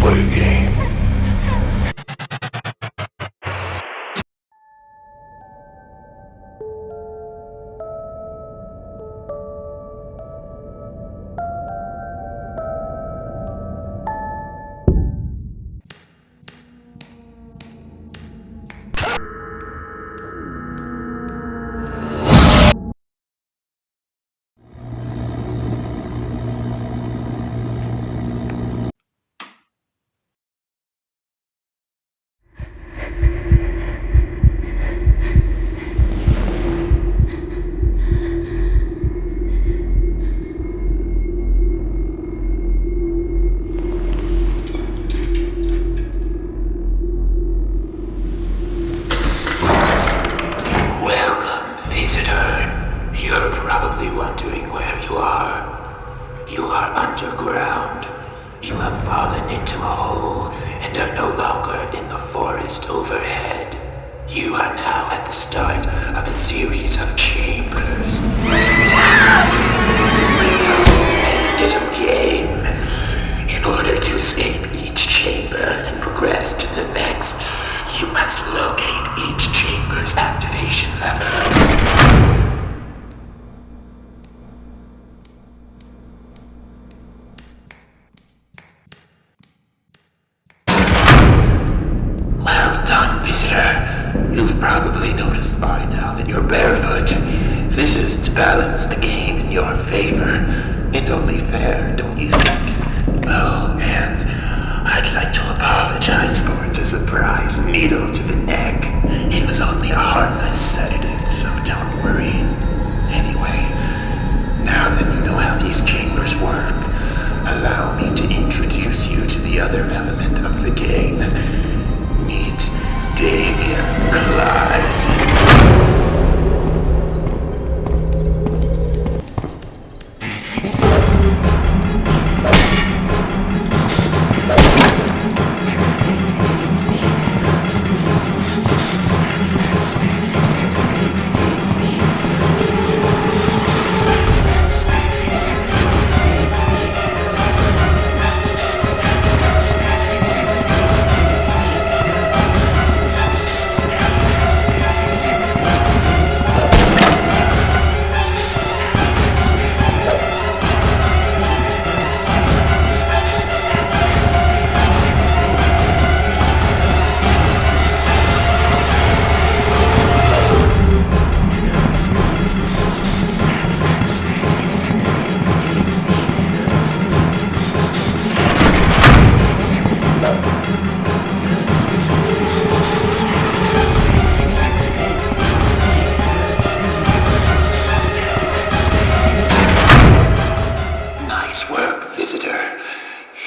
play a game. Welcome, visitor. You're probably wondering where you are. You are underground. You have fallen into a hole and are no longer in the forest overhead. You are now at the start of a series of chambers. A little game. In order to escape each chamber and progress to the next, you must locate each chamber's activation lever. Well done, visitor. You've probably noticed by now that you're barefoot. This is to balance the game in your favor. It's only fair, don't you think? Oh, and I'd like to apologize for the surprise needle to the neck. It was only a harmless sedative, so don't worry. Anyway, now that you know how these chambers work, allow me to introduce you to the other element of the game. Meet Damian Clyde.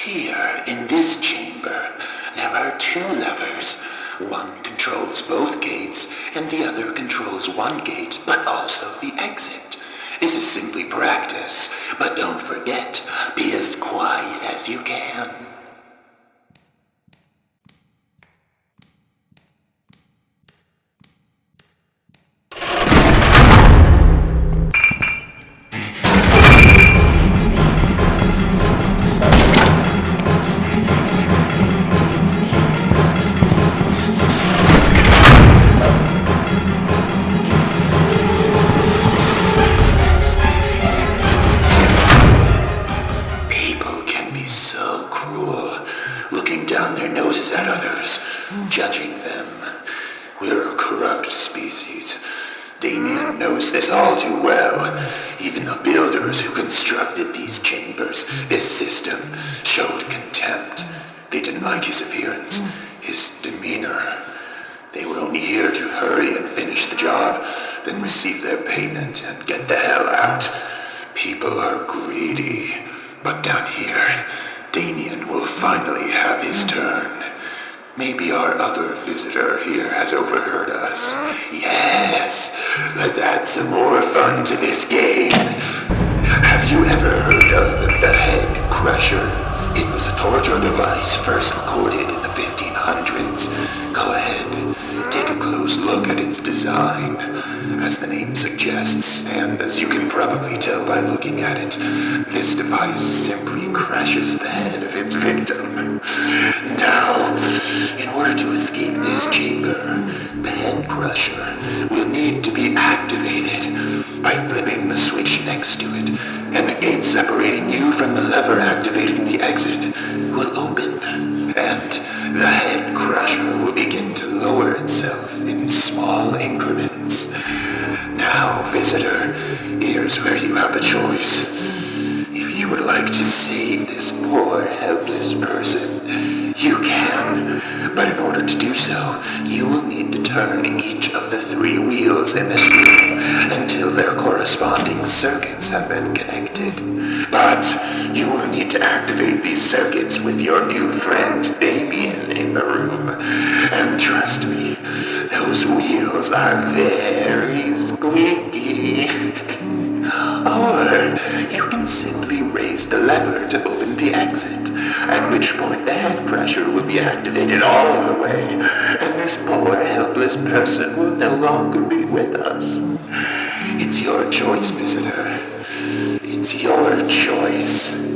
Here, in this chamber, there are two levers. One controls both gates, and the other controls one gate, but also the exit. This is simply practice, but don't forget, be as quiet as you can. Looking down their noses at others, judging them. We're a corrupt species. Damien knows this all too well. Even the builders who constructed these chambers, this system, showed contempt. They didn't like his appearance, his demeanor. They were only here to hurry and finish the job, then receive their payment and get the hell out. People are greedy. But down here, Damien will finally have his turn. Maybe our other visitor here has overheard us. Yes, let's add some more fun to this game. Have you ever heard of the Head Crusher? It was a torture device first recorded in the 1500s. Go ahead, take a close look at its design. As the name suggests, and as you can probably tell by looking at it, this device simply crushes the head of its victim. next to it, and the gate separating you from the lever activating the exit will open, and the head crusher will begin to lower itself in small increments. Now, visitor, here's where you have a choice. If you would like to save this poor, helpless person, you can. But in order to do so, you will need to turn each of the 3 wheels in this room until their corresponding circuits have been connected. But you will need to activate these circuits with your new friend Damien in the room. And trust me, those wheels are very squeaky. Or you can simply raise the lever to open the exit, at which point the head crusher will be activated all the way, and this poor helpless person will no longer be with us. It's your choice, visitor. It's your choice.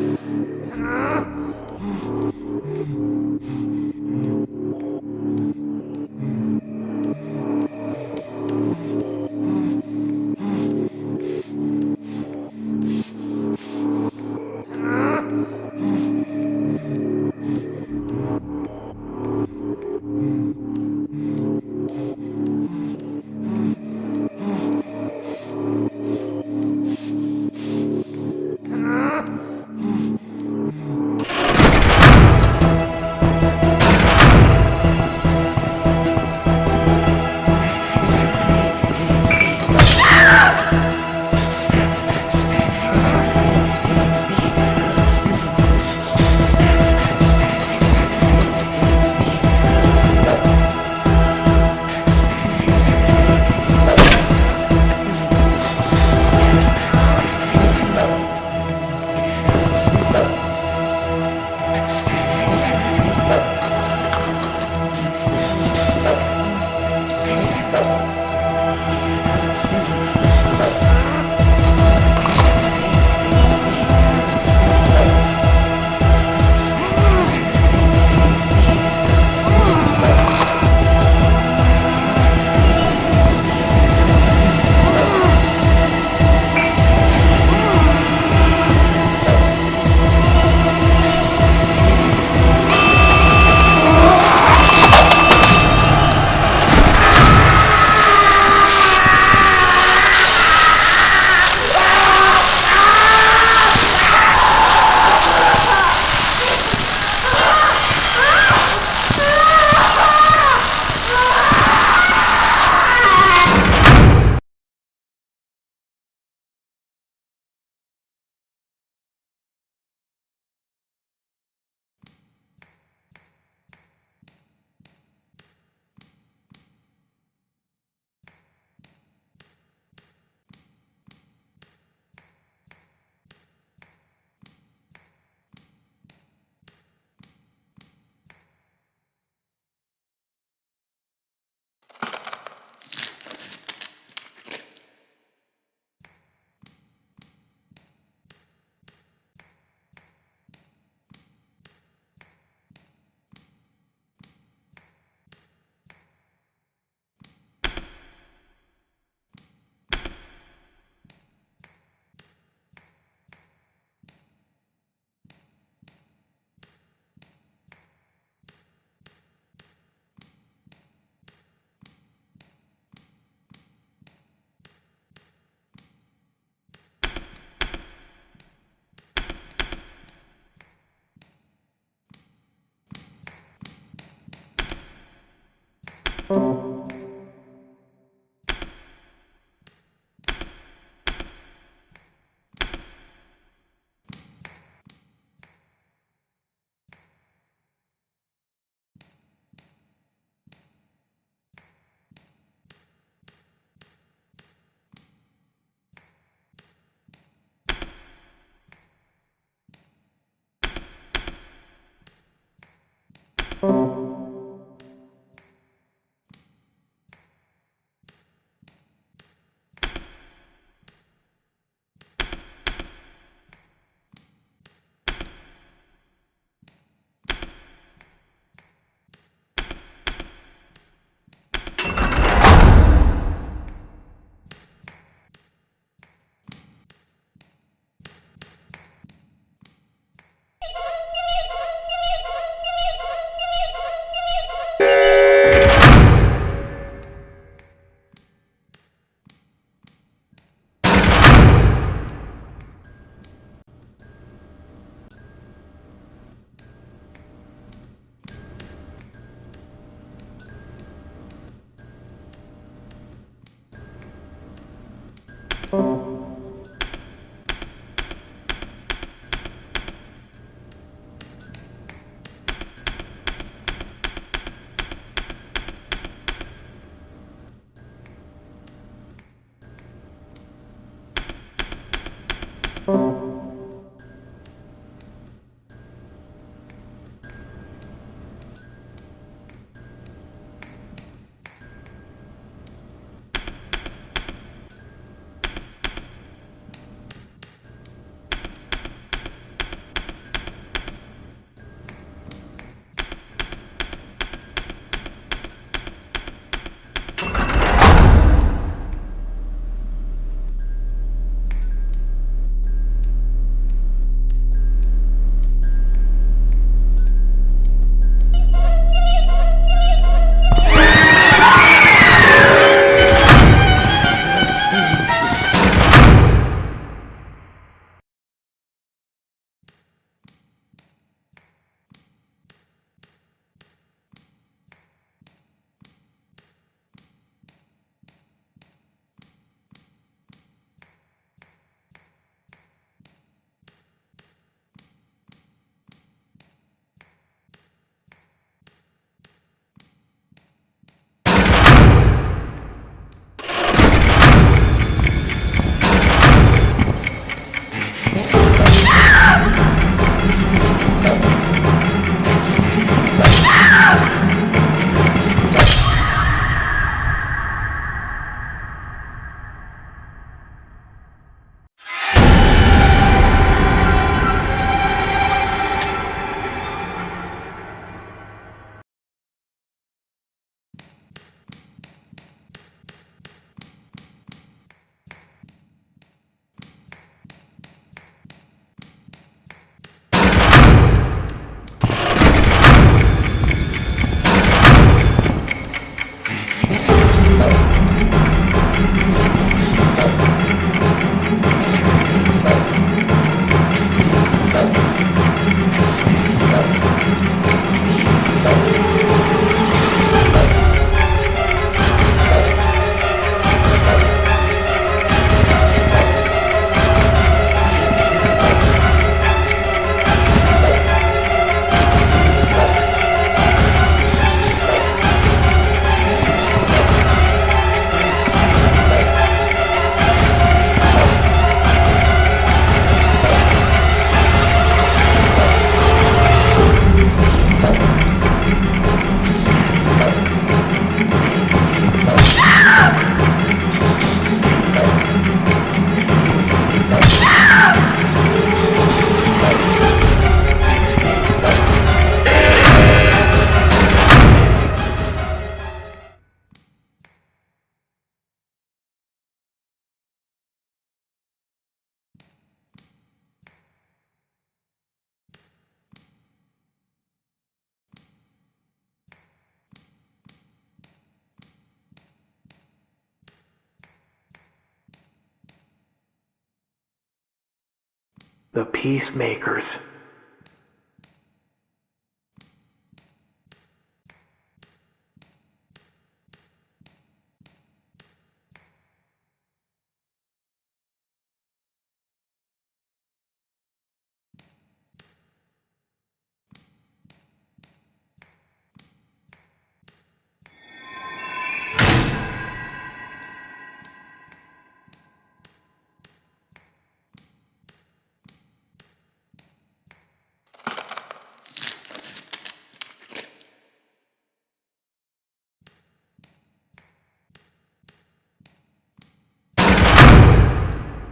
The Peacemakers.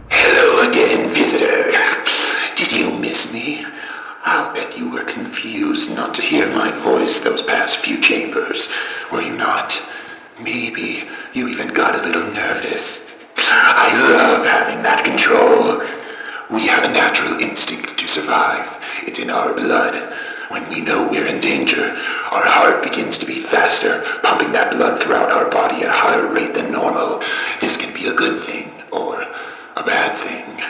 Hello again, visitor. Did you miss me? I'll bet you were confused not to hear my voice those past few chambers, were you not? Maybe you even got a little nervous. I love having that control. We have a natural instinct to survive. It's in our blood. When we know we're in danger, our heart begins to beat faster, pumping that blood throughout our body at a higher rate than normal. This can be a good thing, or a bad thing.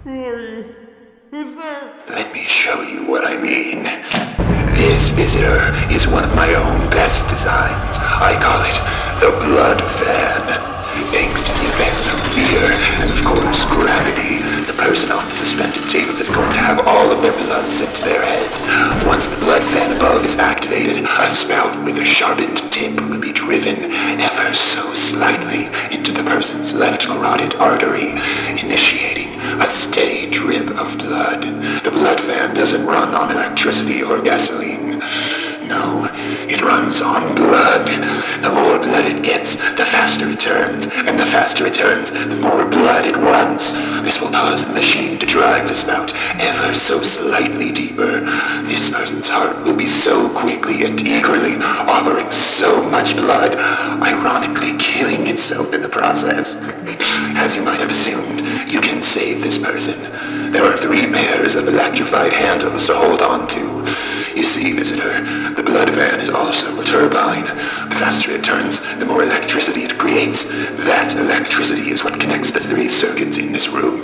Harry, is that... Let me show you what I mean. This visitor is one of my own best designs. I call it the Blood Fan. Thanks to the effects of fear and of course gravity, the person on the suspended table is going to have all of their blood sent to their head. Once the blood fan above is activated, a spout with a sharpened tip will be driven ever so slightly into the person's left carotid artery, initiating a steady drip of blood. The blood fan doesn't run on electricity or gasoline. No, it runs on blood. The more blood it gets, the faster it turns, and the faster it turns, the more blood it runs. This will cause the machine to drive the spout ever so slightly deeper. This person's heart will be so quickly and eagerly offering so much blood, ironically killing itself in the process. As you might have assumed, you can save this person. There are 3 pairs of electrified handles to hold on to. You see, visitor, the blood van is also a turbine. The faster it turns, the more electricity it creates. That electricity is what connects the 3 circuits in this room.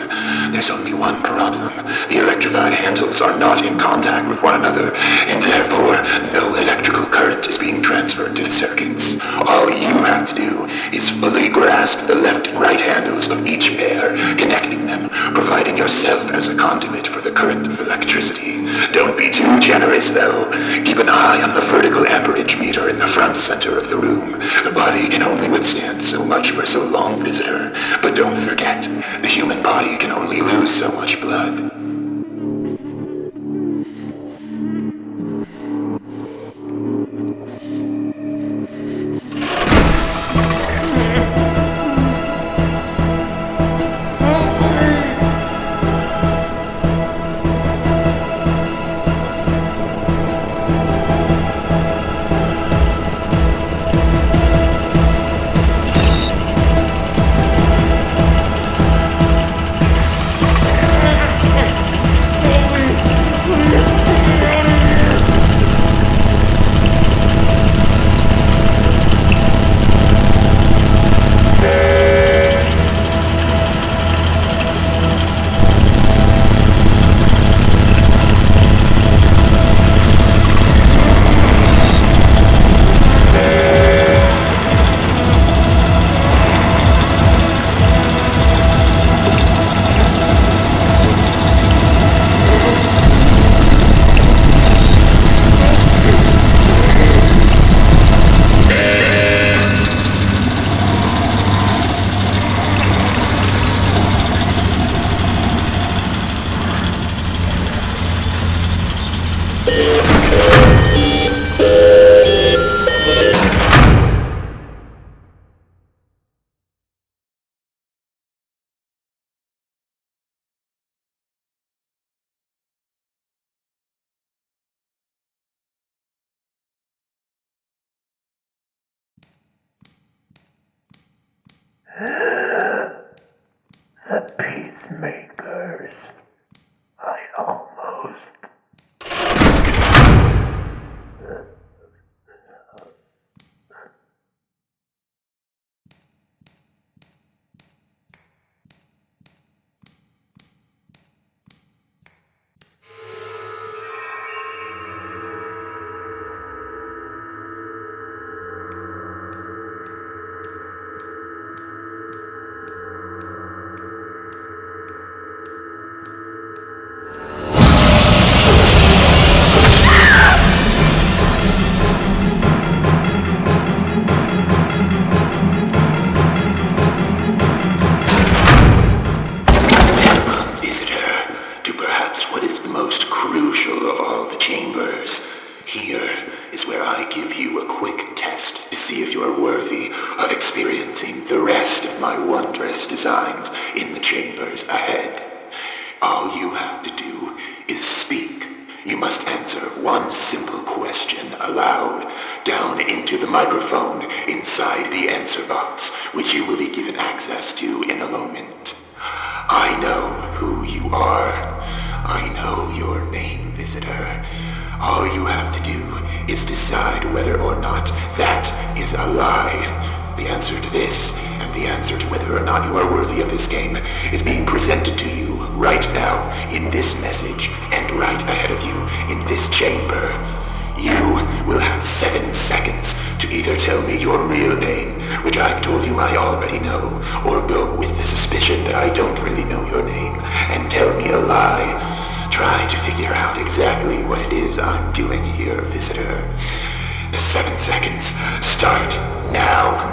There's only one problem. The electrified handles are not in contact with one another, and therefore no electrical current is being transferred to the circuits. All you have to do is fully grasp the left and right handles of each pair, connecting them, providing yourself as a conduit for the current of electricity. Don't be too generous, though. Keep an eye on the vertical amperage meter in the front center of the room. The body can only withstand so much for so long, visitor. But don't forget, the human body can only lose so much blood. The Peacemakers. I almost... wondrous designs in the chambers ahead. All you have to do is speak. You must answer one simple question aloud, down into the microphone inside the answer box, which you will be given access to in a moment. I know who you are. I know your name, visitor. All you have to do is decide whether or not that is a lie. The answer to this, and the answer to whether or not you are worthy of this game, is being presented to you right now, in this message, and right ahead of you, in this chamber. You will have 7 seconds to either tell me your real name, which I've told you I already know, or go with the suspicion that I don't really know your name, and tell me a lie. Try to figure out exactly what it is I'm doing here, visitor. The 7 seconds start now.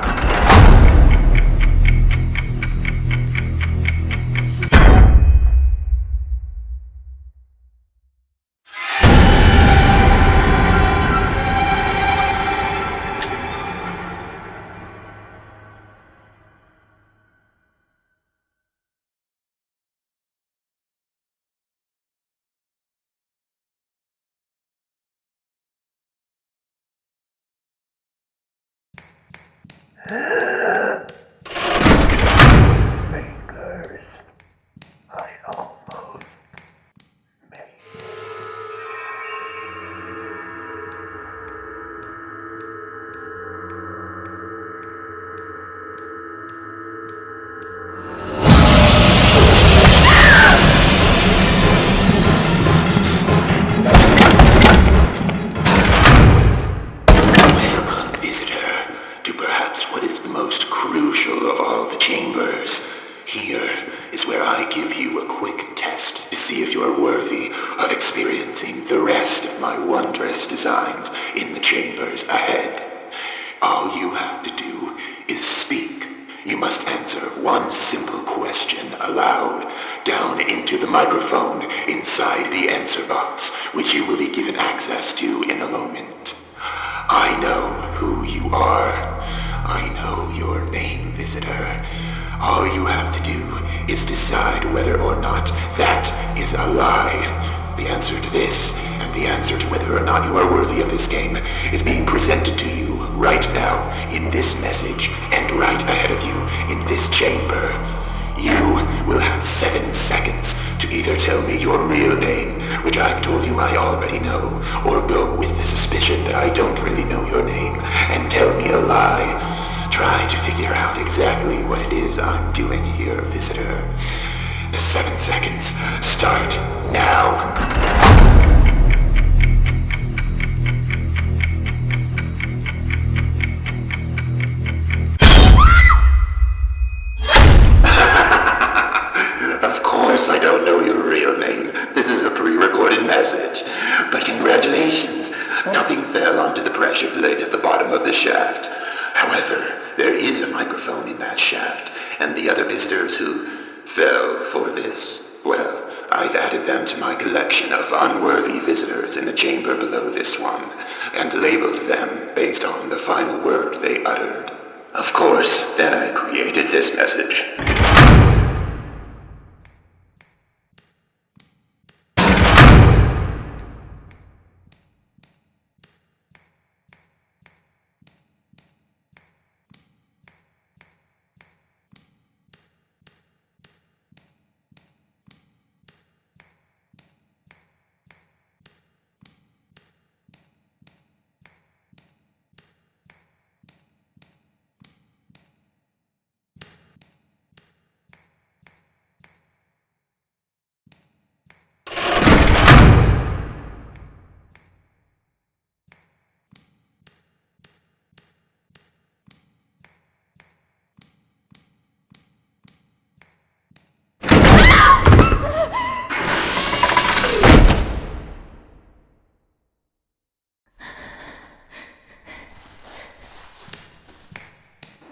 Makers, I almost made. Welcome, visitor, to perhaps what is the most crucial of all the chambers. Here is where I give you a quick test to see if you're worthy of experiencing the rest of my wondrous designs in the chambers ahead. All you have to do is speak. You must answer one simple question aloud, down into the microphone inside the answer box, which you will be given access to in a moment. I know who you are. I know your name, visitor. All you have to do is decide whether or not that is a lie. The answer to this, and the answer to whether or not you are worthy of this game, is being presented to you right now, in this message, and right ahead of you, in this chamber. You will have 7 seconds to either tell me your real name, which I've told you I already know, or go with the suspicion that I don't really know your name, and tell me a lie. Try to figure out exactly what it is I'm doing here, visitor. The 7 seconds start now. Of course I don't know your real name. This is a pre-recorded message. But congratulations. Nothing fell onto the pressure plate at the bottom of the shaft. However, there is a microphone in that shaft, and the other visitors who fell for this, well, I've added them to my collection of unworthy visitors in the chamber below this one, and labeled them based on the final word they uttered. Of course, then I created this message.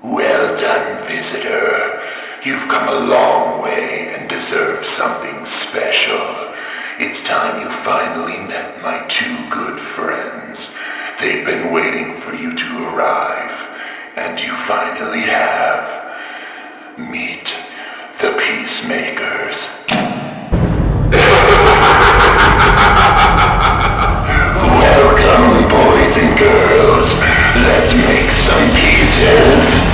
Well done, visitor. You've come a long way and deserve something special. It's time you finally met my 2 good friends. They've been waiting for you to arrive, and you finally have. Meet The Peacemakers. Welcome, boys and girls. Let's make some pieces.